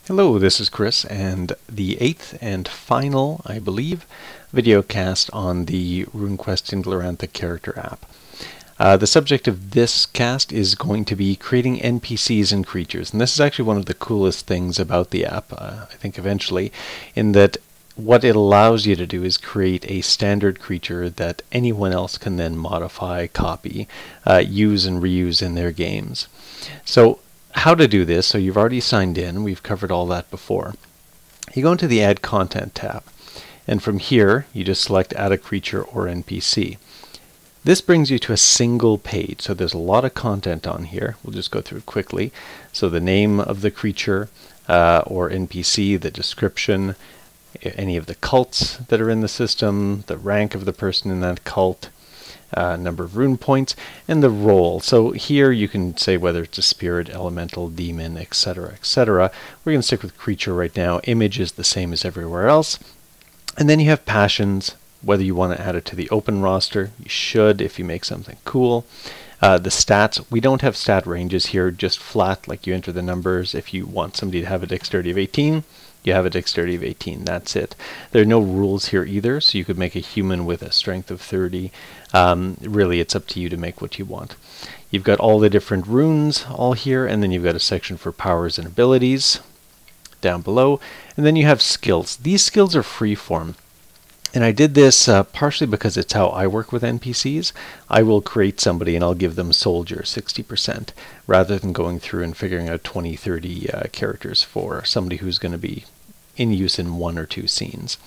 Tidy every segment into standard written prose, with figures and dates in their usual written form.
Hello, this is Chris, and the 8th and final, I believe, video cast on the Runequest and Glorantha Character app. The subject of this cast is going to be creating NPCs and creatures, and this is actually one of the coolest things about the app, I think eventually, in that what it allows you to do is create a standard creature that anyone else can then modify, copy, use and reuse in their games. So how to do this, so you've already signed in, we've covered all that before. You go into the Add Content tab, and from here you just select Add a Creature or NPC. This brings you to a single page, so there's a lot of content on here. We'll just go through it quickly. So the name of the creature or NPC, the description, any of the cults that are in the system, the rank of the person in that cult, number of rune points, and the role. So here you can say whether it's a spirit, elemental, demon, etc., etc. We're going to stick with creature right now. Image is the same as everywhere else. And then you have passions, whether you want to add it to the open roster. You should if you make something cool. The stats, we don't have stat ranges here, just flat, like you enter the numbers. If you want somebody to have a dexterity of 18, you have a dexterity of 18, that's it. There are no rules here either, so you could make a human with a strength of 30. Really, it's up to you to make what you want. You've got all the different runes all here, and then you've got a section for powers and abilities down below, and then you have skills. These skills are freeform. And I did this partially because it's how I work with NPCs. I will create somebody and I'll give them soldier 60% rather than going through and figuring out 20, 30 characters for somebody who's going to be in use in 1 or 2 scenes.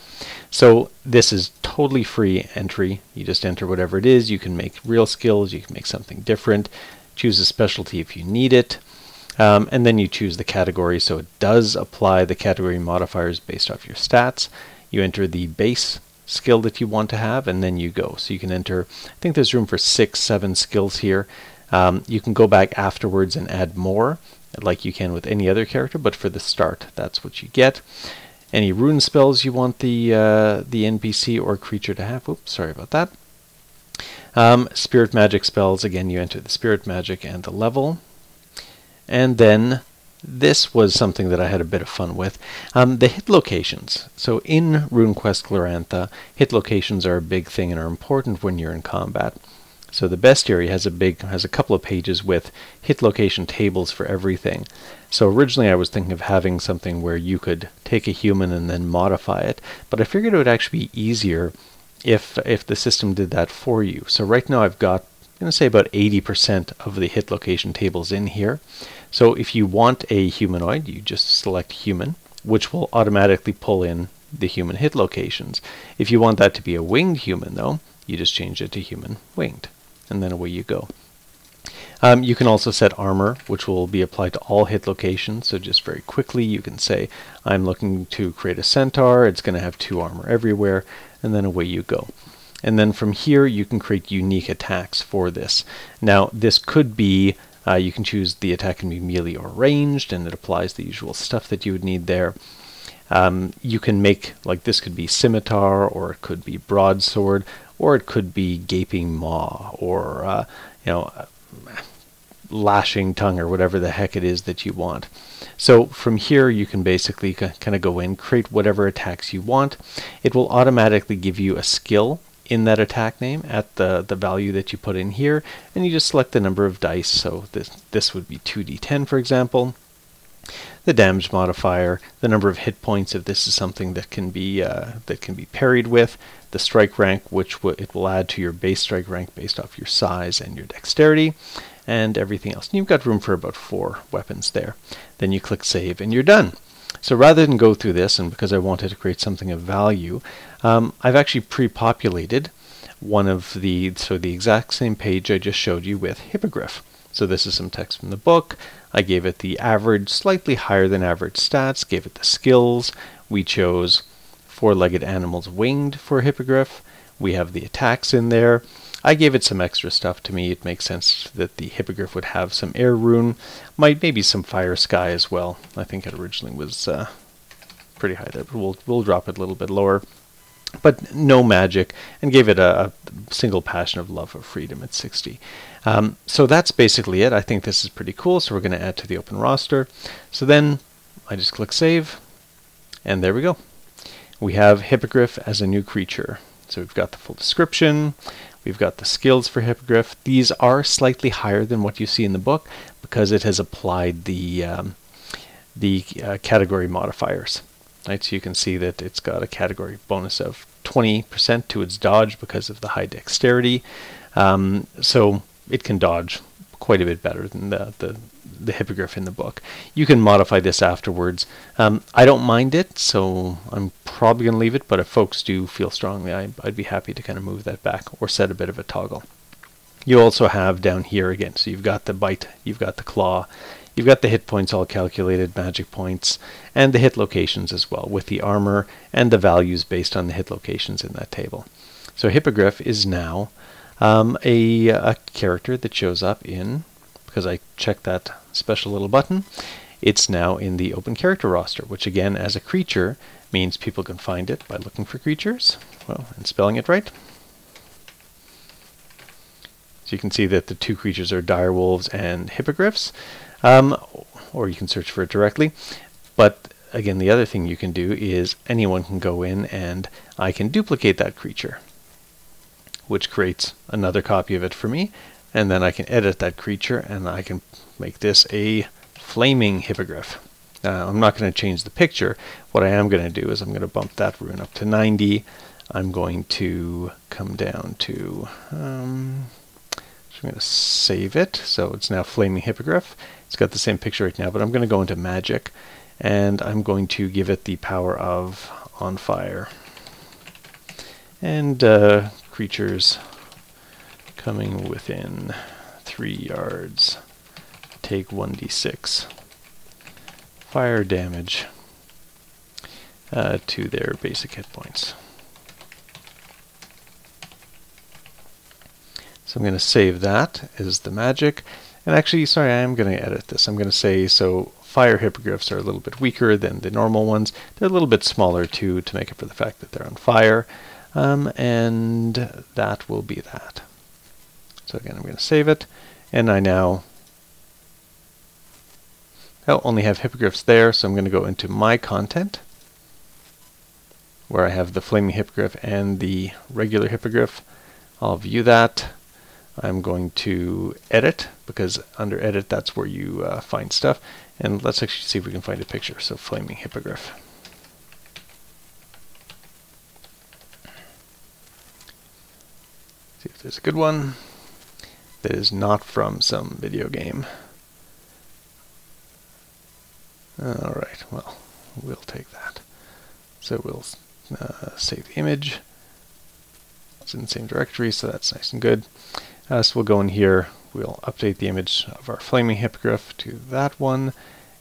So this is totally free entry. You just enter whatever it is. You can make real skills. You can make something different. Choose a specialty if you need it. And then you choose the category. So it does apply the category modifiers based off your stats. You enter the base skill that you want to have, and then you go. So you can enter, I think there's room for 6, 7 skills here. You can go back afterwards and add more, like you can with any other character, but for the start, that's what you get. Any rune spells you want the NPC or creature to have. Oops, sorry about that. Spirit magic spells, again, you enter the spirit magic and the level. And then this was something that I had a bit of fun with. The hit locations. So in Runequest Glorantha, hit locations are a big thing and are important when you're in combat. So the bestiary has a couple of pages with hit location tables for everything. So originally I was thinking of having something where you could take a human and then modify it, but I figured it would actually be easier if the system did that for you. So right now I've got, I'm going to say about 80% of the hit location tables in here. So if you want a humanoid, you just select human, which will automatically pull in the human hit locations. If you want that to be a winged human, though, you just change it to human winged, and then away you go. You can also set armor, which will be applied to all hit locations. So just very quickly, you can say, I'm looking to create a centaur. It's going to have 2 armor everywhere, and then away you go. And then from here, you can create unique attacks for this. Now, this could be, you can choose the attack can be melee or ranged, and it applies the usual stuff that you would need there. You can make, like this could be scimitar, or it could be broadsword, or it could be gaping maw, or lashing tongue, or whatever the heck it is that you want. So from here you can basically kind of go in, create whatever attacks you want. It will automatically give you a skill in that attack name at the value that you put in here, and you just select the number of dice. So this would be 2d10, for example. The damage modifier, the number of hit points if this is something that can be parried with, the strike rank, which it will add to your base strike rank based off your size and your dexterity, and everything else. And you've got room for about 4 weapons there. Then you click save and you're done. So rather than go through this, and because I wanted to create something of value, I've actually pre-populated one of the exact same page I just showed you with hippogriff. So this is some text from the book. I gave it the average, slightly higher than average stats, gave it the skills. We chose 4-legged animals winged for hippogriff. We have the attacks in there. I gave it some extra stuff. To me, it makes sense that the hippogriff would have some air rune, maybe some fire sky as well. I think it originally was pretty high there, but we'll drop it a little bit lower. But no magic, and gave it a single passion of love of freedom at 60. So that's basically it. I think this is pretty cool, so we're going to add to the open roster. So then I just click Save, and there we go. We have Hippogriff as a new creature. So we've got the full description, we've got the skills for Hippogriff. These are slightly higher than what you see in the book because it has applied the category modifiers. Right, so you can see that it's got a category bonus of 20% to its dodge because of the high dexterity. So it can dodge quite a bit better than the Hippogriff in the book. You can modify this afterwards. I don't mind it, so I'm probably going to leave it, but if folks do feel strongly, I'd be happy to kind of move that back or set a bit of a toggle. You also have down here again, so you've got the bite, you've got the claw, you've got the hit points all calculated, magic points, and the hit locations as well, with the armor and the values based on the hit locations in that table. So Hippogriff is now a character that shows up in, because I checked that special little button, it's now in the open character roster, which again, as a creature, means people can find it by looking for creatures, well, and spelling it right. So you can see that the two creatures are direwolves and hippogriffs, or you can search for it directly. But again, the other thing you can do is anyone can go in and I can duplicate that creature, which creates another copy of it for me, and then I can edit that creature and I can make this a flaming hippogriff. I'm not going to change the picture. What I am going to do is I'm going to bump that rune up to 90. I'm going to come down to I'm going to save it, so it's now Flaming Hippogriff. It's got the same picture right now, but I'm going to go into Magic, and I'm going to give it the power of On Fire. And creatures coming within 3 yards take 1d6 fire damage to their basic hit points. So I'm going to save that as the magic. And actually, sorry, I am going to edit this. I'm going to say, so fire hippogriffs are a little bit weaker than the normal ones. They're a little bit smaller too, to make up for the fact that they're on fire. And that will be that. So again, I'm going to save it. And I now only have hippogriffs there, so I'm going to go into my content, where I have the flaming hippogriff and the regular hippogriff. I'll view that. I'm going to edit, because under edit that's where you find stuff. And let's actually see if we can find a picture. So flaming hippogriff. See if there's a good one that is not from some video game. Alright, well, we'll take that. So we'll save the image. It's in the same directory, so that's nice and good. So we'll go in here, we'll update the image of our flaming hippogriff to that one,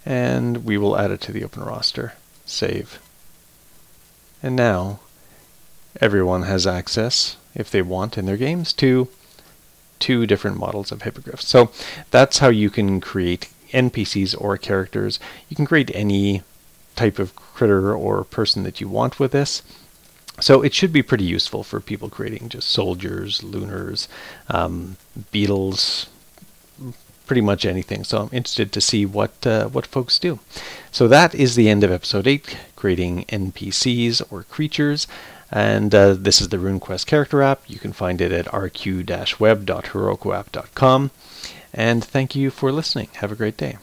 and we will add it to the open roster. Save. And now everyone has access, if they want in their games, to 2 different models of hippogriffs. So that's how you can create NPCs or characters. You can create any type of critter or person that you want with this. So it should be pretty useful for people creating just soldiers, lunars, beetles, pretty much anything. So I'm interested to see what folks do. So that is the end of episode 8, creating NPCs or creatures. And this is the Runequest character app. You can find it at rq-web.herokuapp.com. And thank you for listening. Have a great day.